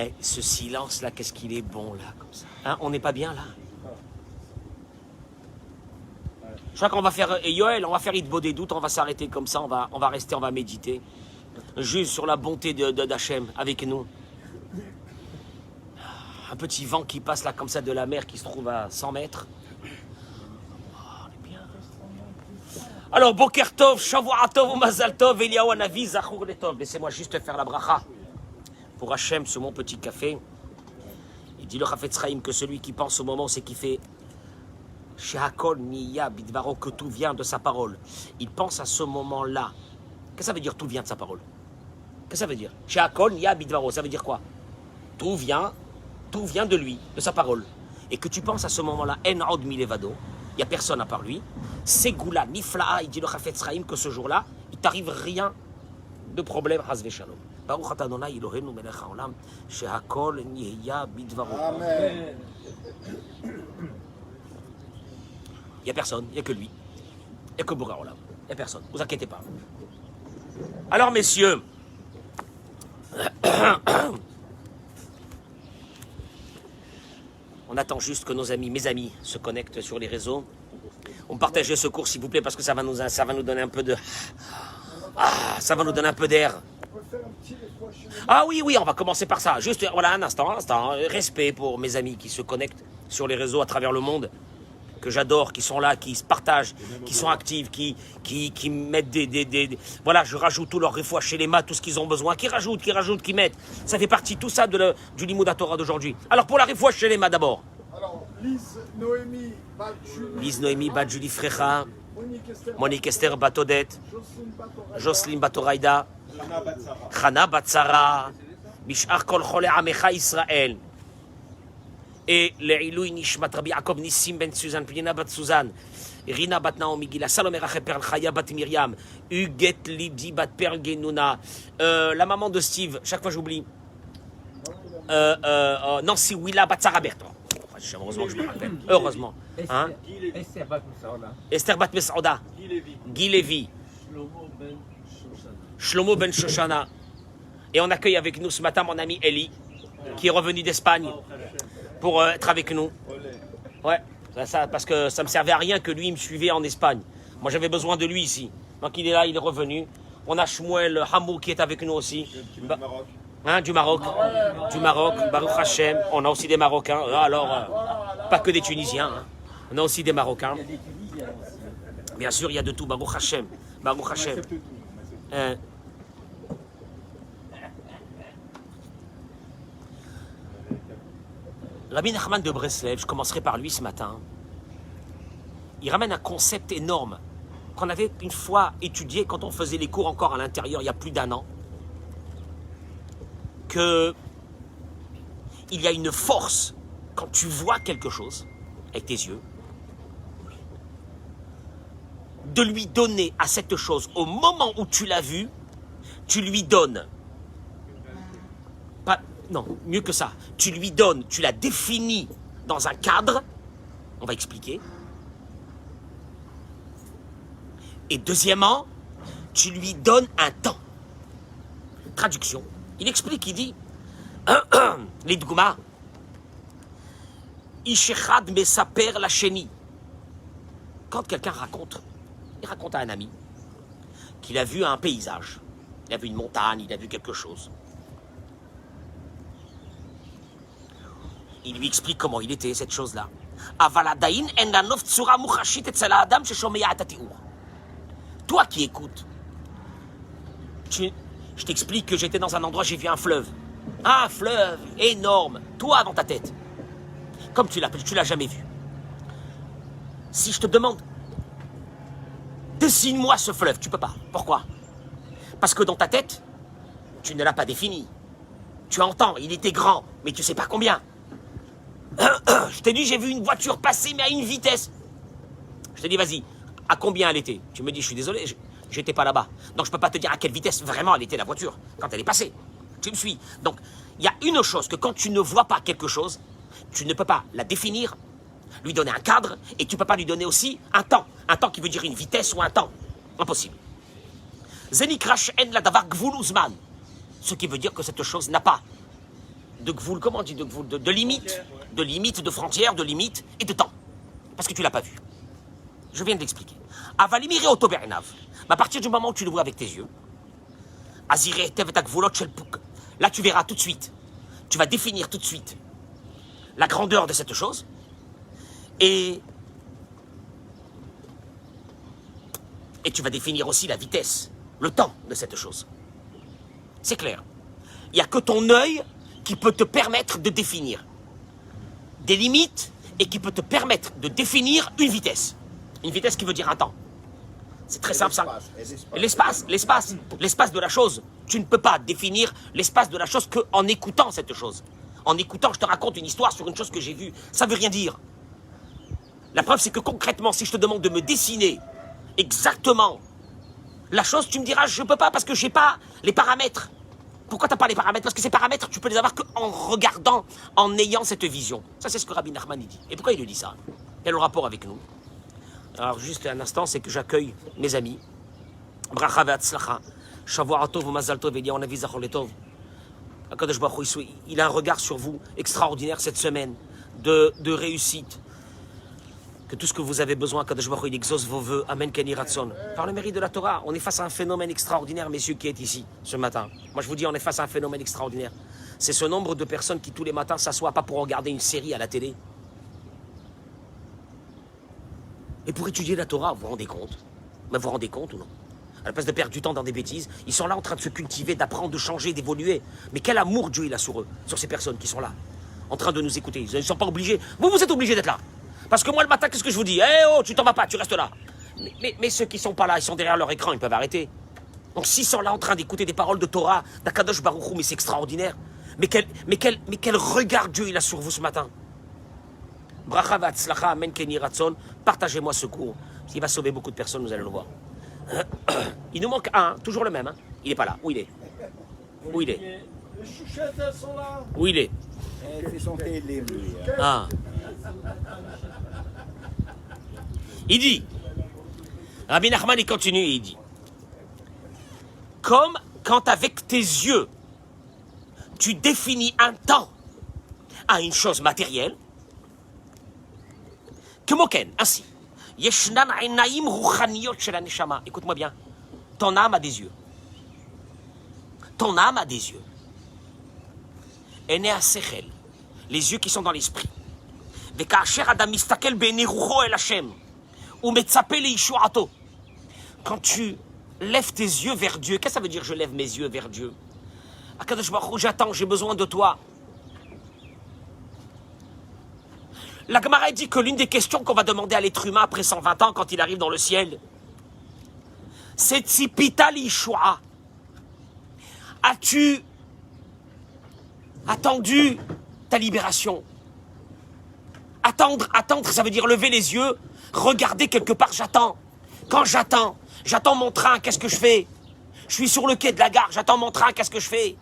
Eh, ce silence-là, qu'est-ce qu'il est bon, là, comme ça. Hein, on n'est pas bien, là. Je crois qu'on va faire, et Yoël, on va faire Hitbo des doutes, on va s'arrêter comme ça, on va rester, on va méditer. Juste sur la bonté d'Hachem avec nous. Un petit vent qui passe là, comme ça, de la mer, qui se trouve à 100 mètres. Alors, Boker Tov, Shavua Tov, Mazal Tov, Eliyahu Hanavi, Zachur Letov. Laissez-moi juste faire la bracha pour Hachem sur mon petit café. Il dit le Chafetz Chaim que celui qui pense au moment, c'est qu'il fait Shehakol Niya Bidvaro, que tout vient de sa parole. Il pense à ce moment-là. Qu'est-ce que ça veut dire tout vient de sa parole? Qu'est-ce que ça veut dire? Shehakol Niya Bidvaro, ça veut dire quoi? Tout vient de lui, de sa parole. Et que tu penses à ce moment-là, En Od Milevado, il n'y a personne à part lui. Segula, Nifla'a, il dit le Chafetz Chaim que ce jour-là, il t'arrive rien de problème, Hazve Shalom. Baruch Ata Adonai Eloheinu melech haolam, shehakol niheya bidvaro. Amen. Il n'y a personne, il n'y a que lui. Il n'y a que Boré Olam. Il n'y a personne, ne vous inquiétez pas. Alors, messieurs, on attend juste que nos amis, mes amis, se connectent sur les réseaux. On partage ce cours, s'il vous plaît, parce que ça va nous donner un peu de... ça va nous donner un peu d'air. Ah oui, on va commencer par ça. Juste, voilà, un instant. Respect pour mes amis qui se connectent sur les réseaux à travers le monde, que j'adore, qui sont là, qui se partagent, qui sont actifs, qui mettent des... Voilà, je rajoute tout leur réfoua chez les maths, tout ce qu'ils ont besoin, qui rajoutent, qui mettent. Ça fait partie, tout ça, du Limoud Torah d'aujourd'hui. Alors, pour la réfoua chez les maths, d'abord. Alors, Lise Noémie Bat Julie Frecha, Monique Esther Batodette, Jocelyne Batoraïda, Chana Batsara, Mishar Kol Chole Amecha Israël. Et Leilui Nishmat Rabbi Yaakov Nissim Ben Suzanne, Pnina Bat Suzanne, Rina Bat Naomi Gila, Salomé Rachel Perl Chaya Bat Myriam, Huguet Lidi Bat Perl Genouna, la maman de Steve, chaque fois j'oublie, Nancy Willa Bat Sarah Bertrand. Heureusement que je me rappelle. Heureusement. Hein? Esther Bat Mesauda. Esther Bat Mesauda. Guy Lévy. Shlomo Ben Shoshana. Et on accueille avec nous ce matin mon ami Eli, qui est revenu d'Espagne pour être avec nous. Ouais, parce que ça ne me servait à rien que lui me suivait en Espagne. Moi j'avais besoin de lui ici. Donc il est là, il est revenu. On a Shmuel Hamou qui est avec nous aussi. Du Maroc. Du Maroc, Baruch Hashem. On a aussi des Marocains. Alors, pas que des Tunisiens. Hein. On a aussi des Marocains. Bien sûr, il y a de tout. Baruch Hashem. Baruch Hashem. Rabbi Nachman de Breslev, je commencerai par lui ce matin. Il ramène un concept énorme qu'on avait une fois étudié quand on faisait les cours encore à l'intérieur il y a plus d'1 an. Que il y a une force quand tu vois quelque chose avec tes yeux, de lui donner à cette chose au moment où tu l'as vue, tu lui donnes. Pas, non, mieux que ça. Tu lui donnes, tu la définis dans un cadre. On va expliquer. Et deuxièmement, tu lui donnes un temps. Traduction. Il explique, il dit, les Dgouma, Ishechad mesaper la chéni. Quand quelqu'un raconte, il raconte à un ami qu'il a vu un paysage, il a vu une montagne, il a vu quelque chose. Il lui explique comment il était, cette chose-là. Toi qui écoutes, je t'explique que j'étais dans un endroit, j'ai vu un fleuve. Un fleuve énorme, toi dans ta tête. Comme tu l'appelles, tu l'as jamais vu. Si je te demande, dessine-moi ce fleuve, tu peux pas. Pourquoi? Parce que dans ta tête, tu ne l'as pas défini. Tu entends, il était grand, mais tu sais pas combien. Je t'ai dit, j'ai vu une voiture passer, mais à une vitesse. Je t'ai dit, vas-y, à combien elle était? Tu me dis, je suis désolé, j'étais pas là-bas. Donc je peux pas te dire à quelle vitesse vraiment elle était la voiture, quand elle est passée. Tu me suis. Donc, il y a une chose, que quand tu ne vois pas quelque chose, tu ne peux pas la définir lui donner un cadre, et tu ne peux pas lui donner aussi un temps qui veut dire une vitesse ou un temps. Impossible. Zenikrash en la davar gvul uzman, ce qui veut dire que cette chose n'a pas de gvul, comment on dit de gvul, de limite, de frontière, de limite et de temps. Parce que tu ne l'as pas vu. Je viens de l'expliquer. Avalimire otobernav. Mais à partir du moment où tu le vois avec tes yeux, Azire tevetak gvulot shel puk. Là, tu verras tout de suite. Tu vas définir tout de suite la grandeur de cette chose. Et tu vas définir aussi la vitesse, le temps de cette chose. C'est clair. Il n'y a que ton œil qui peut te permettre de définir des limites et qui peut te permettre de définir une vitesse. Une vitesse qui veut dire un temps. C'est très simple ça. L'espace de la chose. Tu ne peux pas définir l'espace de la chose qu'en écoutant cette chose. En écoutant, je te raconte une histoire sur une chose que j'ai vue. Ça ne veut rien dire. La preuve, c'est que concrètement, si je te demande de me dessiner exactement la chose, tu me diras, je ne peux pas parce que je n'ai pas les paramètres. Pourquoi tu n'as pas les paramètres? Parce que ces paramètres, tu peux les avoir qu'en regardant, en ayant cette vision. Ça, c'est ce que Rabbi Nachman dit. Et pourquoi il le dit ça? Quel est le rapport avec nous? Alors, juste un instant, c'est que j'accueille mes amis. Bracha ve'atzlacha. Shavua tov u'mazal tov Eliyahu Hanavi zachor letov. HaKadosh Baruch Hu, il a un regard sur vous extraordinaire cette semaine de réussite. Que tout ce que vous avez besoin, HaKadosh Baruch Hu, il exauce vos vœux. Amen, Keni Ratson. Par le mérite de la Torah, on est face à un phénomène extraordinaire, messieurs, qui est ici, ce matin. Moi, je vous dis, on est face à un phénomène extraordinaire. C'est ce nombre de personnes qui, tous les matins, s'assoient pas pour regarder une série à la télé, et pour étudier la Torah. Vous vous rendez compte? Mais vous vous rendez compte ou non? À la place de perdre du temps dans des bêtises, ils sont là en train de se cultiver, d'apprendre, de changer, d'évoluer. Mais quel amour Dieu il a sur eux, sur ces personnes qui sont là, en train de nous écouter. Ils ne sont pas obligés. Vous êtes obligés d'être là. Parce que moi, le matin, qu'est-ce que je vous dis? Eh oh, tu t'en vas pas, tu restes là. Mais ceux qui ne sont pas là, ils sont derrière leur écran, ils peuvent arrêter. Donc s'ils sont là en train d'écouter des paroles de Torah, d'Akadosh Baruch Hu, mais c'est extraordinaire. Mais quel regard Dieu il a sur vous ce matin. Bracha v'atzlacha, amen keni ratson. Partagez-moi ce cours. Il va sauver beaucoup de personnes, vous allez le voir. Il nous manque un, toujours le même. Hein. Il n'est pas là. Où il est? Où il est? Les chouchettes, elles sont là. Où il est? Elle fait son télé, lui. Ah. Il dit, Rabbi Nachman, il continue et il dit, comme quand avec tes yeux, tu définis un temps à une chose matérielle, que moken, ainsi, yeshnan ainaim ruchaniyot shel haneshama. Écoute-moi bien, ton âme a des yeux. Ton âme a des yeux. Ene asechel, les yeux qui sont dans l'esprit. Vekasher adam mistakel be'ene rucho el Hashem. Ou metzapé le yishuato. Quand tu lèves tes yeux vers Dieu, qu'est-ce que ça veut dire je lève mes yeux vers Dieu? Akadosh Baruch Hu, j'attends, j'ai besoin de toi. La Gemara dit que l'une des questions qu'on va demander à l'être humain après 120 ans quand il arrive dans le ciel, c'est tzipita l'yishua. As-tu attendu ta libération? Attendre, ça veut dire lever les yeux, regarder quelque part, j'attends. Quand j'attends mon train, qu'est-ce que je fais? Je suis sur le quai de la gare, j'attends mon train, qu'est-ce que je fais?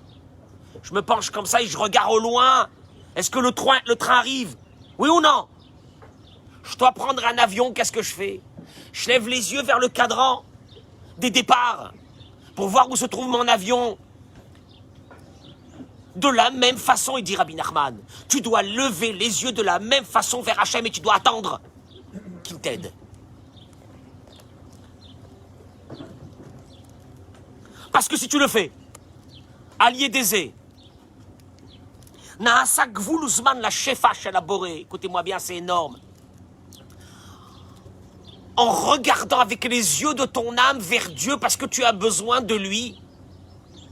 Je me penche comme ça et je regarde au loin. Est-ce que le train arrive? Oui ou non? Je dois prendre un avion, qu'est-ce que je fais? Je lève les yeux vers le cadran des départs pour voir où se trouve mon avion. De la même façon, il dit Rabbi Nachman, tu dois lever les yeux de la même façon vers Hachem et tu dois attendre qu'il t'aide. Parce que si tu le fais, allié d'Aisé, Naasa gvul uzman la shefa shel haboré, écoutez-moi bien, c'est énorme. En regardant avec les yeux de ton âme vers Dieu parce que tu as besoin de lui,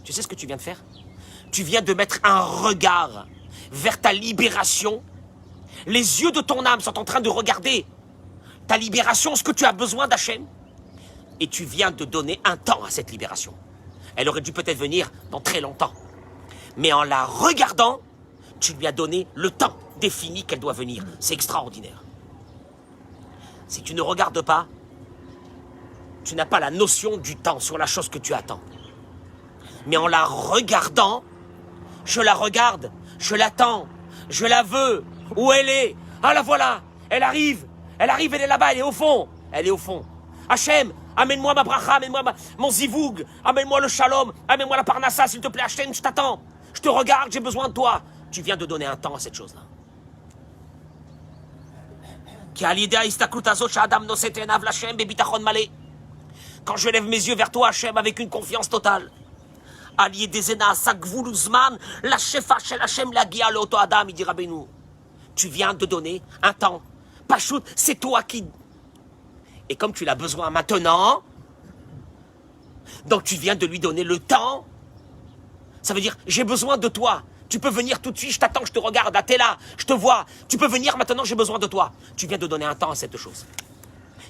tu sais ce que tu viens de faire? Tu viens de mettre un regard vers ta libération. Les yeux de ton âme sont en train de regarder ta libération, ce que tu as besoin d'Hachem. Et tu viens de donner un temps à cette libération. Elle aurait dû peut-être venir dans très longtemps. Mais en la regardant, tu lui as donné le temps défini qu'elle doit venir. C'est extraordinaire. Si tu ne regardes pas, tu n'as pas la notion du temps sur la chose que tu attends. Mais en la regardant, je la regarde, je l'attends, je la veux. Où elle est? Ah la voilà. elle arrive, elle est là-bas, elle est au fond. Elle est au fond. Hachem, amène-moi ma bracha, amène-moi mon zivoug, amène-moi le shalom, amène-moi la parnassa, s'il te plaît, Hachem, je t'attends. Je te regarde, j'ai besoin de toi. Tu viens de donner un temps à cette chose-là. Quand je lève mes yeux vers toi, Hachem, avec une confiance totale. Tu viens de donner un temps. Pachout, c'est toi qui... Et comme tu l'as besoin maintenant, donc tu viens de lui donner le temps. Ça veut dire, j'ai besoin de toi. Tu peux venir tout de suite, je t'attends, je te regarde, t'es là, je te vois. Tu peux venir maintenant, j'ai besoin de toi. Tu viens de donner un temps à cette chose.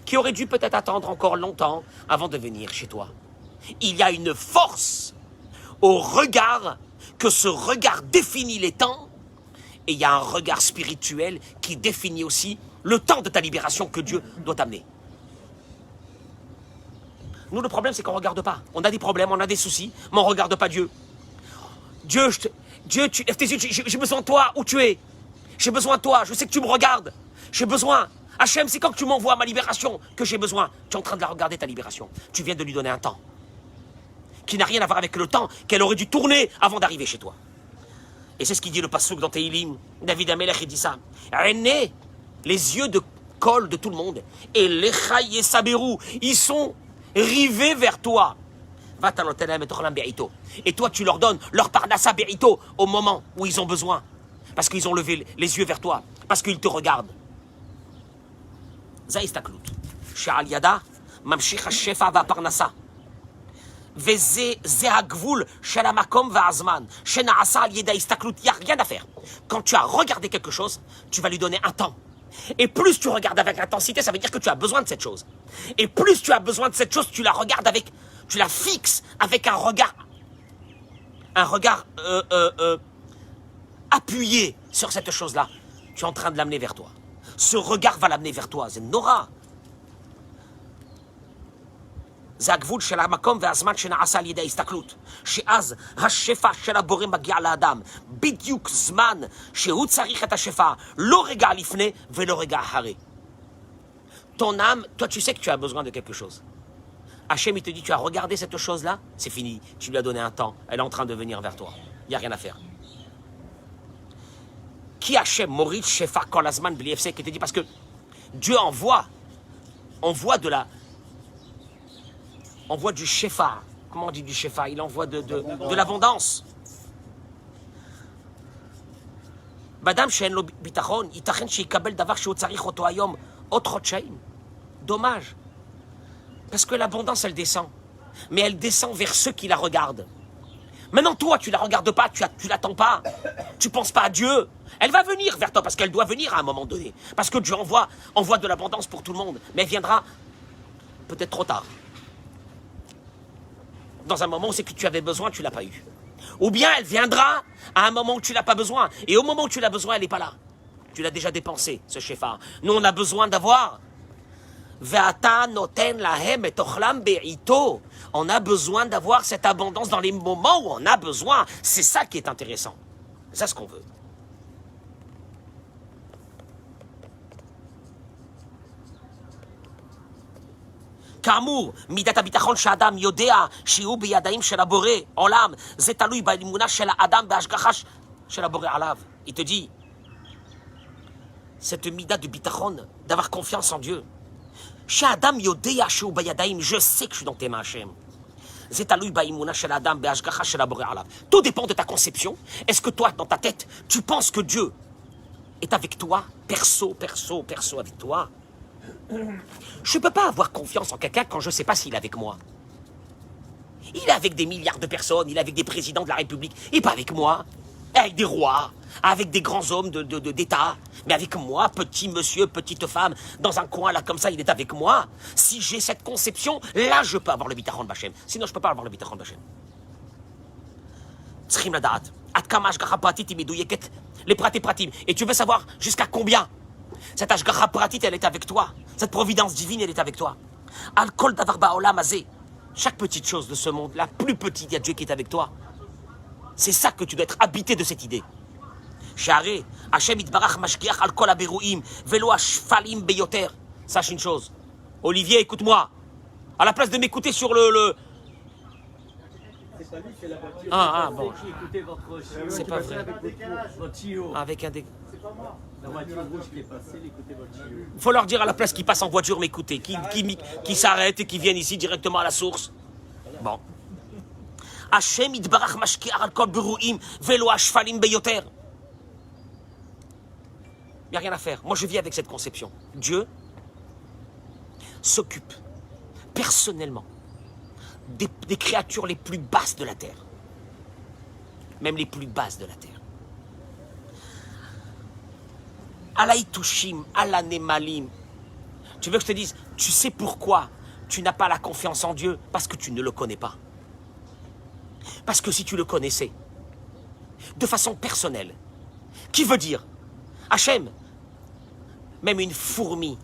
Qui aurait dû peut-être attendre encore longtemps avant de venir chez toi. Il y a une force au regard, que ce regard définit les temps. Et il y a un regard spirituel qui définit aussi le temps de ta libération que Dieu doit t'amener. Nous, le problème, c'est qu'on ne regarde pas. On a des problèmes, on a des soucis, mais on ne regarde pas Dieu. Dieu, lève tes yeux, j'ai besoin de toi, où tu es. J'ai besoin de toi, je sais que tu me regardes. J'ai besoin. Hachem, c'est quand tu m'envoies ma libération que j'ai besoin. Tu es en train de la regarder, ta libération. Tu viens de lui donner un temps. Qui n'a rien à voir avec le temps qu'elle aurait dû tourner avant d'arriver chez toi. Et c'est ce qu'il dit le Passouk dans Tehilim. David Amelech, il dit ça. René, les yeux de colle de tout le monde. Et l'Echaï et Sabérou, ils sont rivés vers toi. Et toi, tu leur donnes leur parnassa berito au moment où ils ont besoin. Parce qu'ils ont levé les yeux vers toi. Parce qu'ils te regardent. Zaïstaklout. She'al yada, mamshich ha-shefa va-parnassa. Veze zehagvul shelamakom va-azman. She'naasa al-yeda istaklout. Il n'y a rien à faire. Quand tu as regardé quelque chose, tu vas lui donner un temps. Et plus tu regardes avec intensité, ça veut dire que tu as besoin de cette chose. Et plus tu as besoin de cette chose, tu la regardes avec... Tu la fixes avec un regard appuyé sur cette chose-là. Tu es en train de l'amener vers toi. Ce regard va l'amener vers toi. C'est Nora. Zagvul shel hamakom ve'azman shena'asa al yedei istaklut. She'az hashefa shel habore magi'a la'adam. Bidyuk zman shehu tzarich et hashefa. Lo rega lifne ve'lo rega ahare. Ton âme, toi tu sais que tu as besoin de quelque chose. Hachem, il te dit, tu as regardé cette chose-là, c'est fini. Tu lui as donné un temps. Elle est en train de venir vers toi. Il n'y a rien à faire. Qui Hachem, Moritz, Shefa, Kolazman, Bliefse, qui te dit, parce que Dieu envoie du Shefa. Comment on dit du Shefa? Il envoie de l'abondance. Badam, She'en lo bitachon, Itachen, She'ikabel davar, She'u tzarich oto hayom, ot chotcheim. Dommage. Parce que l'abondance, elle descend. Mais elle descend vers ceux qui la regardent. Maintenant, toi, tu la regardes pas, tu l'attends pas. Tu penses pas à Dieu. Elle va venir vers toi parce qu'elle doit venir à un moment donné. Parce que Dieu envoie de l'abondance pour tout le monde. Mais elle viendra peut-être trop tard. Dans un moment où c'est que tu avais besoin, tu l'as pas eu. Ou bien elle viendra à un moment où tu l'as pas besoin. Et au moment où tu l'as besoin, elle n'est pas là. Tu l'as déjà dépensé, ce shefa. Nous, on a besoin d'avoir... On a besoin d'avoir cette abondance dans les moments où on a besoin. C'est ça qui est intéressant. C'est ça ce qu'on veut. כאמור, מידת הביטחון שהאדם יודע שיהיו בידיים של הבורא עולם, זה תלוי באמונה של האדם בהשגחה של הבורא עליו. Il te dit, cette mida de bitachon, d'avoir confiance en Dieu. Sha'adam yodea shehu bayadaim, je sais que je suis dans tes mains, Hachem. Zetalui ba'imuna shel adam be'ashgacha shel haboré alav. Tout dépend de ta conception. Est-ce que toi, dans ta tête, tu penses que Dieu est avec toi, perso avec toi? Je ne peux pas avoir confiance en quelqu'un quand je ne sais pas s'il est avec moi. Il est avec des milliards de personnes, il est avec des présidents de la République, et pas avec moi, avec des rois, avec des grands hommes d'État, mais avec moi, petit monsieur, petite femme, dans un coin là comme ça, il est avec moi. Si j'ai cette conception, là je peux avoir le bitachon b'Hachem. Sinon je ne peux pas avoir le bitachon b'Hachem. Tzchim ladaat, atkama hashgacha pratit imiduyeket, les pratim. Et tu veux savoir jusqu'à combien cette hashgacha pratit, elle est avec toi. Cette providence divine, elle est avec toi. Al kol davar ba'olam hazeh. Chaque petite chose de ce monde, la plus petite, il y a Dieu qui est avec toi. C'est ça que tu dois être habité de cette idée. שהרי השם יתברך משגיח על כל הבירואים, ולא השפלים ביותר. Sache une chose. Olivier, écoute-moi. À la place de m'écouter sur le... C'est pas lui qui fait la voiture. Ah, bon. Qui écoutait votre C'est pas vrai. votre tuyau. Avec un des... La voiture rouge qui est passée, il écoutait votre tuyau. Il faut leur dire à la place qu'ils passent en voiture m'écouter, qui s'arrêtent et qui viennent ici directement à la source. Bon. Hashem yitbarach mashkiach al kol beruim velo hashfalim beyoter. Il n'y a rien à faire. Moi, je vis avec cette conception. Dieu s'occupe personnellement des créatures les plus basses de la terre. Même les plus basses de la terre. Alaïtushim, alanemalim. Tu veux que je te dise, tu sais pourquoi tu n'as pas la confiance en Dieu? Parce que tu ne le connais pas. Parce que si tu le connaissais, de façon personnelle, qui veut dire, Hachem, même une fourmi,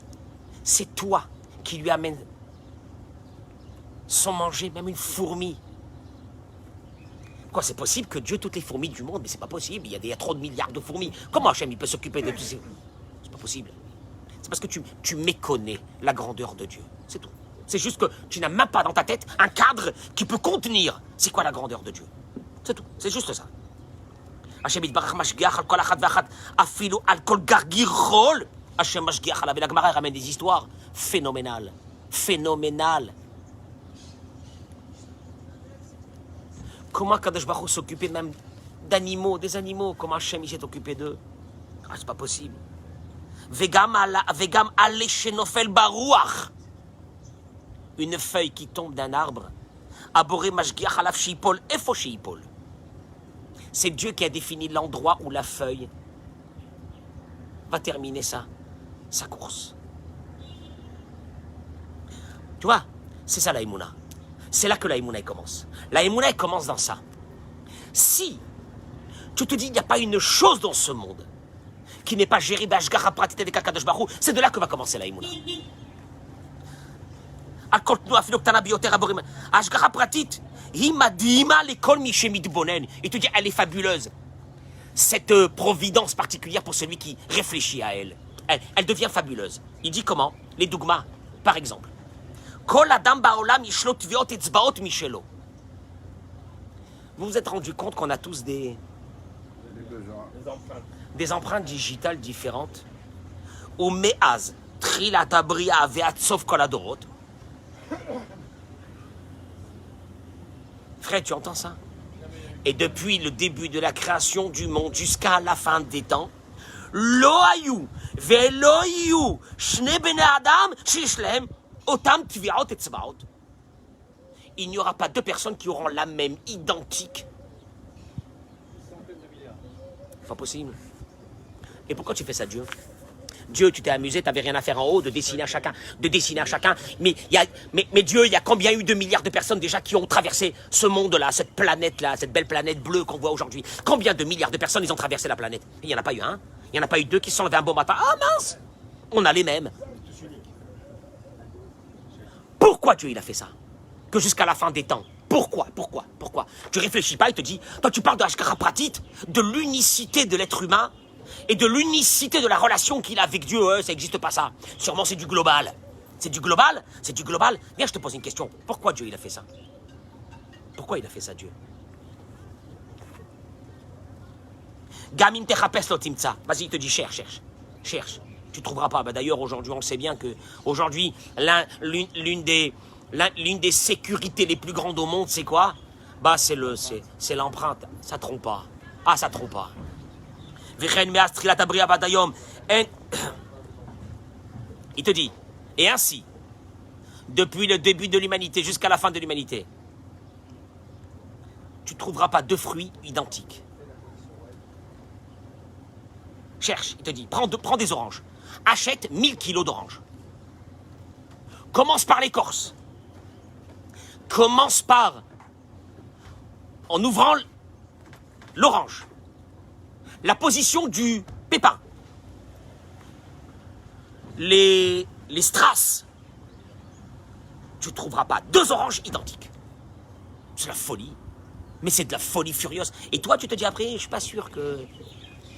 c'est toi qui lui amène son manger, même une fourmi. Quoi, c'est possible que Dieu, toutes les fourmis du monde, mais c'est pas possible, il y a trop de milliards de fourmis. Comment Hachem, il peut s'occuper de tout ça? C'est pas possible. C'est parce que tu méconnais la grandeur de Dieu, c'est tout. C'est juste que tu n'as même pas dans ta tête un cadre qui peut contenir c'est quoi la grandeur de Dieu. C'est tout, c'est juste ça. Hachem yitbarach mashgiach al kol achat v'achat afilu al kol gargir chol. Hachem mashgiach alav. Et la Gemara ramène des histoires phénoménales. Phénoménales. Comment Kadosh Baruch Hu s'occupait même d'animaux, des animaux? Comment Hachem s'est occupé d'eux? Ah, c'est pas possible. Vegam ale shenofel baruach. Une feuille qui tombe d'un arbre. Aboré mashgiach alav sheipol efo sheipol. C'est Dieu qui a défini l'endroit où la feuille va terminer sa course. Tu vois, c'est ça la Emouna. C'est là que la Emouna commence. La Emouna commence dans ça. Si tu te dis qu'il n'y a pas une chose dans ce monde qui n'est pas gérée d'Ashgara Pratit avec Kadosh Baruch Hu, c'est de là que va commencer la Emouna. Ashgara Pratit, il te dit, elle est fabuleuse. Cette providence particulière pour celui qui réfléchit à elle. Elle devient fabuleuse. Il dit comment? Les dogmas, par exemple. Vous vous êtes rendu compte qu'on a tous des empreintes digitales différentes? Ou me'az, trilat abria ve'at sof kol hadorot. Frère, tu entends ça? Et depuis le début de la création du monde jusqu'à la fin des temps, lo hayu ve'lo yu shne bnei adam shishlem otam tvi'ot etzbaot. Il n'y aura pas deux personnes qui auront la même identique. Pas possible. Et pourquoi tu fais ça, Dieu? Dieu, tu t'es amusé, tu n'avais rien à faire en haut, de dessiner à chacun. Mais Dieu, il y a combien eu de milliards de personnes déjà qui ont traversé ce monde-là, cette planète-là, cette belle planète bleue qu'on voit aujourd'hui? Combien de milliards de personnes ils ont traversé la planète? Il n'y en a pas eu un. Il n'y en a pas eu deux qui se sont levés un beau matin. Ah mince! On a les mêmes. Pourquoi Dieu, il a fait ça? Que jusqu'à la fin des temps. Pourquoi? Tu réfléchis pas, il te dit, toi tu parles de Ashgara Pratit, de l'unicité de l'être humain, et de l'unicité de la relation qu'il a avec Dieu, ça n'existe pas ça. Sûrement c'est du global. C'est du global. Viens, je te pose une question. Pourquoi Dieu il a fait ça? Pourquoi il a fait ça, Dieu? Gamim techapes lo timtsa. Vas-y, il te dit cherche. Tu trouveras pas. Bah, d'ailleurs, aujourd'hui, on sait bien que aujourd'hui, l'une des sécurités les plus grandes au monde, c'est quoi? Bah, c'est l'empreinte. Ça trompe pas. Ah, ça trompe pas. Il te dit, et ainsi, depuis le début de l'humanité jusqu'à la fin de l'humanité, tu ne trouveras pas deux fruits identiques. Cherche, il te dit, prends des oranges. Achète 1000 kilos d'oranges. Commence par l'écorce. Commence par, en ouvrant l'orange. La position du pépin, les strass, tu ne trouveras pas deux oranges identiques. C'est la folie. Mais c'est de la folie furieuse. Et toi, tu te dis après, je ne suis pas sûr que...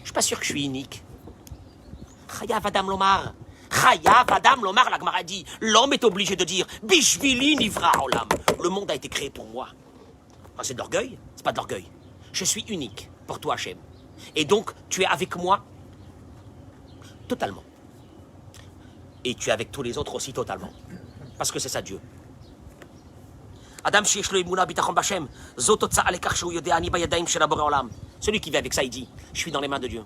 Je suis pas sûr que je suis unique. Chayav Adam Lomar. Chayav Adam Lomar, la Gemara dit. L'homme est obligé de dire Bishvili Nivra Olam. Le monde a été créé pour moi. Ah, c'est de l'orgueil? C'est pas de l'orgueil. Je suis unique pour toi, Hachem. Et donc, tu es avec moi totalement. Et tu es avec tous les autres aussi totalement. Parce que c'est ça Dieu. Adam Sheish Lo Emuna Bitachon B'Hashem, Zot Otsa Alekar Sheu Yodea Ani Bayadayim Shel Borei Olam. Celui qui vit avec ça, il dit, je suis dans les mains de Dieu.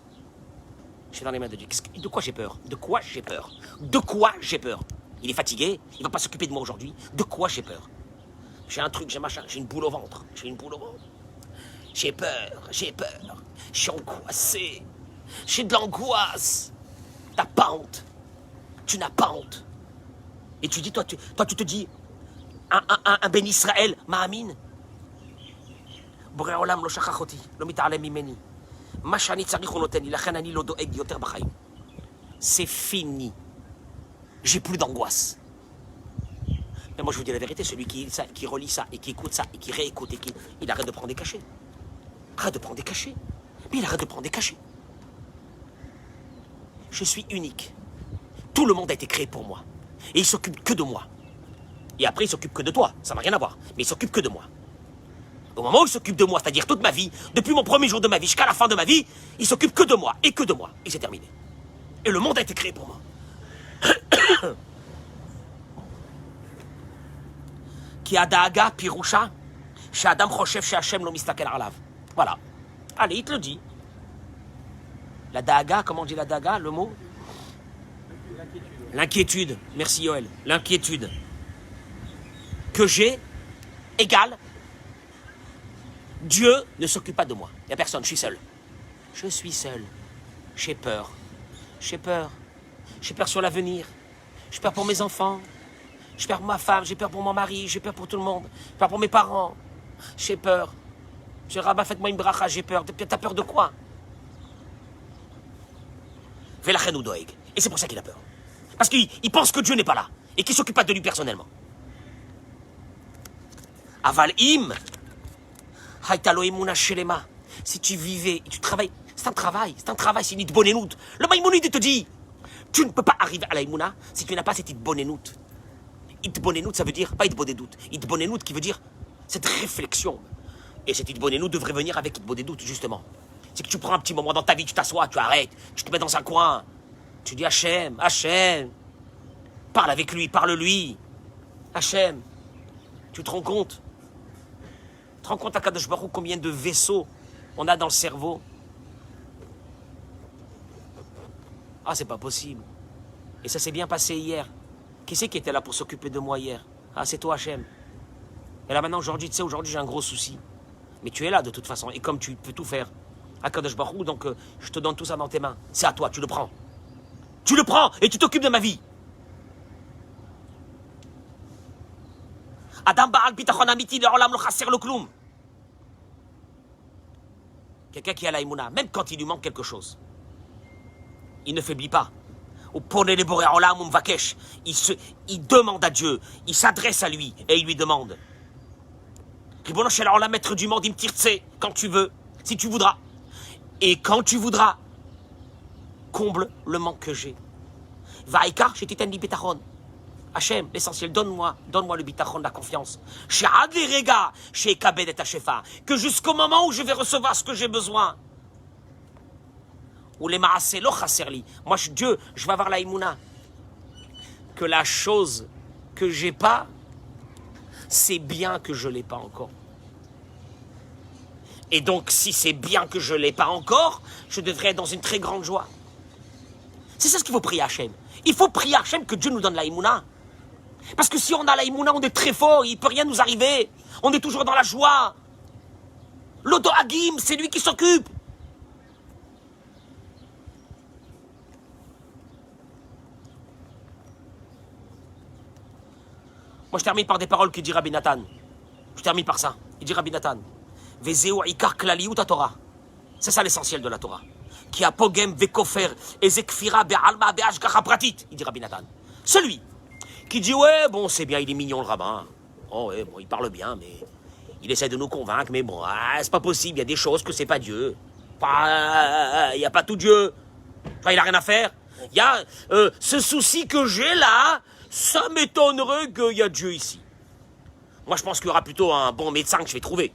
Je suis dans les mains de Dieu. De quoi j'ai peur? De quoi j'ai peur? De quoi j'ai peur? Il est fatigué, il va pas s'occuper de moi aujourd'hui. De quoi j'ai peur? J'ai un truc, j'ai machin, j'ai une boule au ventre. J'ai une boule au ventre. J'ai peur, j'ai peur. Je suis angoissé. J'ai de l'angoisse. T'as pas honte. Tu n'as pas honte. Et tu dis, toi, tu te dis, un Ben Israël, Ma'amin. Borei Olam lo shachach oti, lo mit'alem mimeni. Ma shani tzarich hu noten li, lachen ani lo doeg yoter b'chaim. C'est fini. J'ai plus d'angoisse. Mais moi je vous dis la vérité, celui qui relit ça et qui écoute ça et qui réécoute et il arrête de prendre des cachets. Arrête de prendre des cachets. Mais il arrête de prendre des cachets. Je suis unique. Tout le monde a été créé pour moi. Et il s'occupe que de moi. Et après il s'occupe que de toi. Ça n'a rien à voir. Mais il s'occupe que de moi. Au moment où il s'occupe de moi, c'est-à-dire toute ma vie, depuis mon premier jour de ma vie jusqu'à la fin de ma vie, il s'occupe que de moi et que de moi. Et c'est terminé. Et le monde a été créé pour moi. Ki adaaga pirusha, chez Adam Choshev, chez Hachem lo mistakel alav. Voilà. Allez, il te le dit. La daaga, comment on dit la daaga, le mot? L'inquiétude. Merci Yoël. L'inquiétude. Que j'ai, égale, Dieu ne s'occupe pas de moi. Il n'y a personne, je suis seul. Je suis seul. J'ai peur. J'ai peur. J'ai peur sur l'avenir. J'ai peur pour mes enfants. J'ai peur pour ma femme. J'ai peur pour mon mari. J'ai peur pour tout le monde. J'ai peur pour mes parents. J'ai peur. J'ai Rabbin, faites-moi une bracha, j'ai peur. T'as peur de quoi? Velachen ou doeg. Et c'est pour ça qu'il a peur. Parce qu'il pense que Dieu n'est pas là. Et qu'il ne s'occupe pas de lui personnellement. Aval im. Haïtalo emuna shelema. Si tu vivais et tu travailles, c'est un travail, c'est une itbonenout. Le Maïmonide te dit, tu ne peux pas arriver à la imuna si tu n'as pas cette itbonenout. Itbonenout, ça veut dire, pas itbonenout. Itbonenout qui veut dire cette réflexion. Et cette itbonenout devrait venir avec itbonenout, justement. C'est que tu prends un petit moment dans ta vie, tu t'assois, tu arrêtes, tu te mets dans un coin, tu dis Hachem, Hachem, parle avec lui, parle-lui. Hachem, tu te rends compte? Tu te rends compte à Kadosh Baruch Hu combien de vaisseaux on a dans le cerveau? Ah, c'est pas possible. Et ça s'est bien passé hier. Qui c'est qui était là pour s'occuper de moi hier? Ah, c'est toi, Hachem. Et là maintenant, aujourd'hui, tu sais, aujourd'hui j'ai un gros souci. Mais tu es là de toute façon. Et comme tu peux tout faire, à Kadosh Baruch Hu, donc je te donne tout ça dans tes mains. C'est à toi, tu le prends. Tu le prends et tu t'occupes de ma vie. Adam Baal Bitachon Amiti Le'olam Lo Chaser Lo Klum. Quelqu'un qui a la Emouna, même quand il lui manque quelque chose, il ne faiblit pas. Au Ponele Borei Olam Umvakesh, il demande à Dieu, il s'adresse à lui et il lui demande. Ribono Shel Olam, maître du monde, il me tire, quand tu veux, si tu voudras. Et quand tu voudras, comble le manque que j'ai. Vaikar, chez Titen di Bitachon. Hachem, l'essentiel, donne-moi le bitachon, la confiance. Chez Adli Rega, chez Kabed et Hachefa, que jusqu'au moment où je vais recevoir ce que j'ai besoin. Ou les Maasé lo chaserli. Moi, Dieu, je vais avoir la Imuna. Que la chose que j'ai pas, c'est bien que je l'ai pas encore. Et donc, si c'est bien que je l'ai pas encore, je devrais être dans une très grande joie. C'est ça ce qu'il faut prier à Hachem. Il faut prier à Hachem que Dieu nous donne la Imuna. Parce que si on a la Imuna, on est très fort, il ne peut rien nous arriver. On est toujours dans la joie. L'Odo Hagim, c'est lui qui s'occupe. Moi, je termine par des paroles que dit Rabbi Nathan. Je termine par ça. Il dit Rabbi Nathan. Vezeu ikar klaliyut Torah. C'est ça l'essentiel de la Torah. Qui a pogem vekofer ezekfira be'alma be'ashgacha pratit. Il dit Rabbi Nathan. Celui qui dit ouais, bon, c'est bien, il est mignon le rabbin. Oh ouais, bon, il parle bien, mais il essaie de nous convaincre, mais bon, c'est pas possible, il y a des choses que c'est pas Dieu. Enfin, il n'y a pas tout Dieu. Enfin, il n'a rien à faire. Il y a ce souci que j'ai là, ça m'étonnerait qu'il y a Dieu ici. Moi, je pense qu'il y aura plutôt un bon médecin que je vais trouver.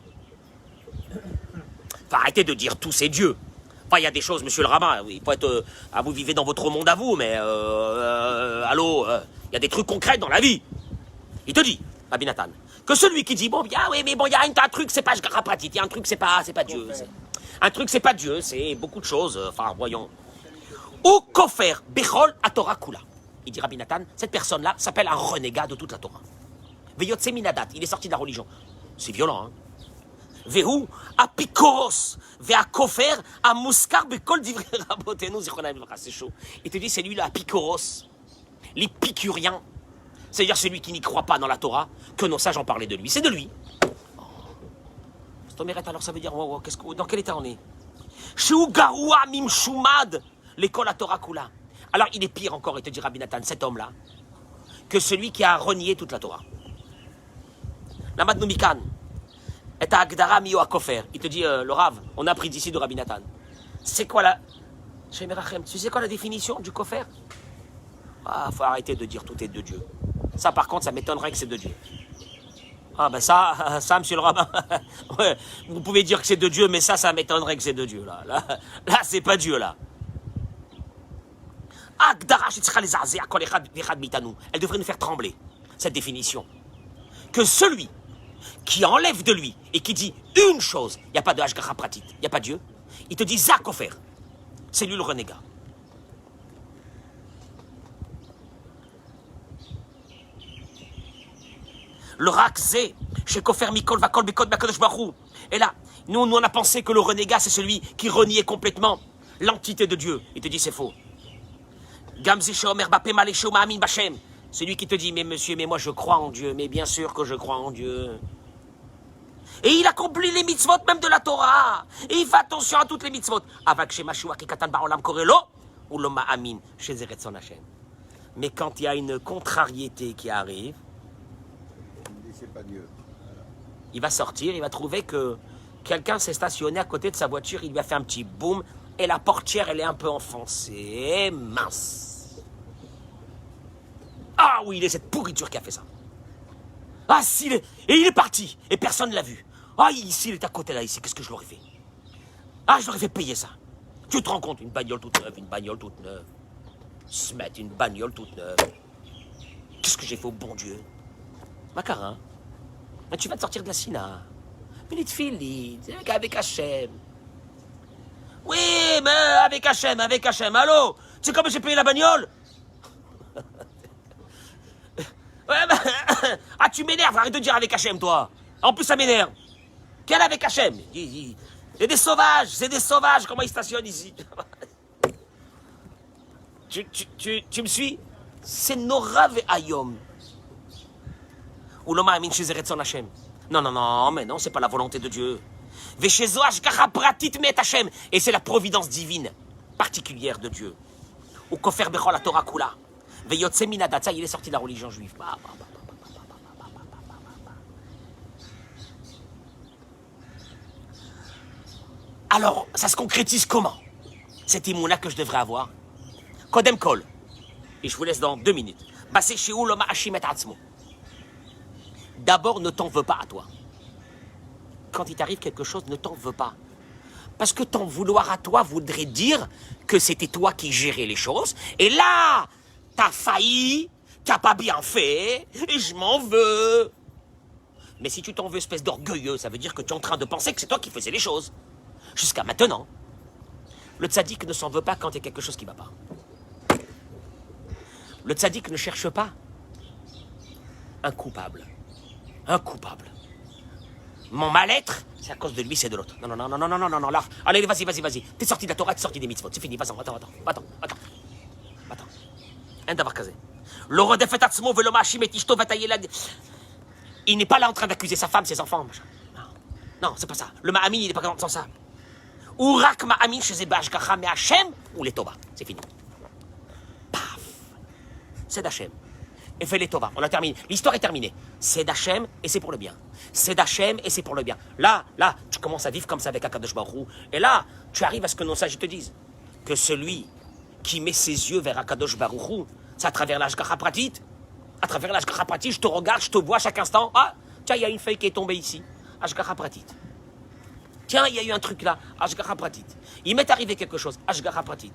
Enfin, arrêtez de dire tout c'est Dieu. Enfin, il y a des choses, monsieur le rabbin, il faut être... vous vivez dans votre monde à vous, mais... allô, il y a des trucs concrets dans la vie. Il te dit, Rabbi Nathan, que celui qui dit, bon, bien, oui, mais bon, il y a un truc, c'est pas pratique, il y a un truc, c'est pas Dieu. Un truc, c'est pas Dieu, c'est beaucoup de choses. Enfin, voyons. Ou kofer bechol à Torah kula. Il dit, Rabbi Nathan, cette personne-là s'appelle un renégat de toute la Torah. Veyotse minadat, il est sorti de la religion. C'est violent, hein. Vehu apikoros veakofer a muskar bekol divrei rabotenu zichronam livracha. C'est chaud. Il te dit, c'est lui le apikoros, l'épicurien. C'est-à-dire celui qui n'y croit pas dans la Torah, que nos sages ont parlé de lui. C'est de lui. Alors ça veut dire, dans quel état on est? Sheu garoua mimshumad l'école à Torah kula. Alors il est pire encore, il te dit Rabbi Nathan, cet homme-là, que celui qui a renié toute la Torah. Lamadnu mikan. Et à Agdara Mio à Kofer. Il te dit, le Rav, on a appris d'ici de Rabbi Nathan. C'est quoi la... Tu sais quoi la définition du Kofer? Ah, faut arrêter de dire tout est de Dieu. Ça, par contre, ça m'étonnerait que c'est de Dieu. Ah, ben ça, monsieur le rabbin, ouais, vous pouvez dire que c'est de Dieu, mais ça m'étonnerait que c'est de Dieu, là. Là, c'est pas Dieu, là. Elle devrait nous faire trembler, cette définition. Que celui qui enlève de lui et qui dit une chose, il n'y a pas de Hashgacha pratique, il n'y a pas Dieu, il te dit Zakofer. C'est lui le renégat. Le Rakzé, chez Kofer Mikol Vakol Bekod Bakadosh Baruch. Et là, nous on a pensé que le renégat, c'est celui qui reniait complètement l'entité de Dieu. Il te dit c'est faux. Gamzi Shomer Bapé Malesho Ma'amin Bachem. Celui qui te dit, mais monsieur, mais moi je crois en Dieu, mais bien sûr que je crois en Dieu. Et il accomplit les mitzvot même de la Torah. Et il fait attention à toutes les mitzvot. Avak chez Mashua Kikatan Baolam Korelo, ou l'Oma Amin chez Zeretson Hashem. Mais quand il y a une contrariété qui arrive, c'est pas Dieu. il va sortir, il va trouver que quelqu'un s'est stationné à côté de sa voiture, il lui a fait un petit boum, et la portière, elle est un peu enfoncée, mince. Ah oui, il est cette pourriture qui a fait ça. Ah, et il est parti, et personne ne l'a vu. Ah, ici, il est à côté là, ici, qu'est-ce que je l'aurais fait? Ah, je l'aurais fait payer ça. Tu te rends compte, une bagnole toute neuve. Se mettre une bagnole toute neuve. Qu'est-ce que j'ai fait au bon Dieu? Macarin, mais tu vas te sortir de la Sina. Minute fili, avec Hachem. Oui, mais avec Hachem. Allô? Tu sais comment j'ai payé la bagnole? Ouais, bah, ah, tu m'énerves, arrête de dire avec Hachem, toi. En plus, ça m'énerve. Quel avec Hachem? C'est des sauvages, comment ils stationnent ici? tu me suis? C'est Norav et Ayom. Ou l'Oma Amin chez Zeretson Hachem. Non, mais non, c'est pas la volonté de Dieu. Veshezo Hashgacha Pratit Met Hachem. Et c'est la providence divine particulière de Dieu. Ou Kofer Bechol la Torah Kula. Veyotse Minadat. Ça, il est sorti de la religion juive. Alors, ça se concrétise comment? Cet imouna que je devrais avoir. Kodem Kol. Et je vous laisse dans 2 minutes. Basé chez où l'Oma Hashim et Atzmo. D'abord, ne t'en veux pas à toi. Quand il t'arrive quelque chose, ne t'en veux pas. Parce que t'en vouloir à toi voudrait dire que c'était toi qui gérais les choses. Et là, t'as failli, t'as pas bien fait, et je m'en veux. Mais si tu t'en veux, espèce d'orgueilleux, ça veut dire que tu es en train de penser que c'est toi qui faisais les choses. Jusqu'à maintenant. Le tzaddik ne s'en veut pas quand il y a quelque chose qui ne va pas. Le tzaddik ne cherche pas un coupable. Un coupable. Mon mal-être, c'est à cause de lui, c'est de l'autre. Non, là. Allez, vas-y. T'es sorti de la Torah, t'es sorti des mitzvot. C'est fini, attends. Un d'avoir casé. Le redefet atzmo veloma hashim et ishto vatayelad. Il n'est pas là en train d'accuser sa femme, ses enfants. Non, c'est pas ça. Le ma'amin, il n'est pas dans ça. Ou rak ma'amin chez Zebash Gacha me Hachem ou les Tova. C'est fini. Paf. C'est d'Hachem. Et fait les Tova. On a terminé. L'histoire est terminée. C'est d'Hachem et c'est pour le bien. C'est d'Hachem et c'est pour le bien. Là, commences à vivre comme ça avec Akadosh Baruch Hu. Et là, tu arrives à ce que nos sages te disent. Que celui qui met ses yeux vers Akadosh Baruch Hu, c'est à travers l'Ashgacha Pratit. À travers l'Ashgacha Pratit, je te regarde, je te vois chaque instant. Ah, tiens, il y a une feuille qui est tombée ici. Ashgacha Pratit. Tiens, il y a eu un truc là. Ashgacha Pratit. Il m'est arrivé quelque chose. Ashgacha Pratit.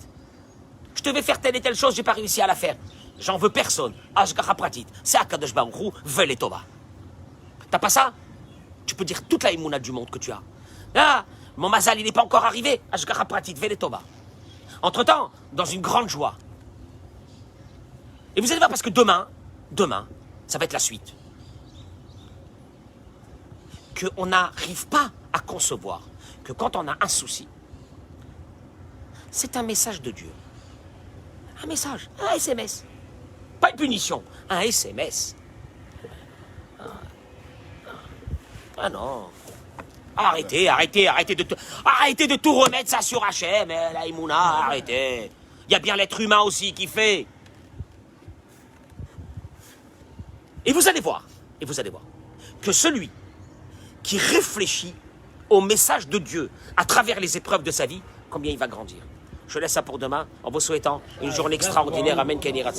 Je devais faire telle et telle chose, j'ai pas réussi à la faire. J'en veux personne. Ashgacha Pratit. C'est Akadosh Baruch Hu, Vel et Tova. T'as pas ça? Tu peux dire toute la émouna du monde que tu as. Ah, mon mazal, il n'est pas encore arrivé. Ashgacha Pratit, Vel et Tova. Entre-temps, dans une grande joie. Et vous allez voir, parce que demain, ça va être la suite. Qu'on n'arrive pas à concevoir que quand on a un souci, c'est un message de Dieu. Un message, un SMS. Pas une punition, un SMS. Ah non. Arrêtez de tout remettre ça sur Hachem, la Emouna, arrêtez. Il y a bien l'être humain aussi qui fait. Et vous allez voir, que celui qui réfléchit au message de Dieu à travers les épreuves de sa vie, combien il va grandir. Je laisse ça pour demain, en vous souhaitant une journée extraordinaire. Amen, Kenny Ratson.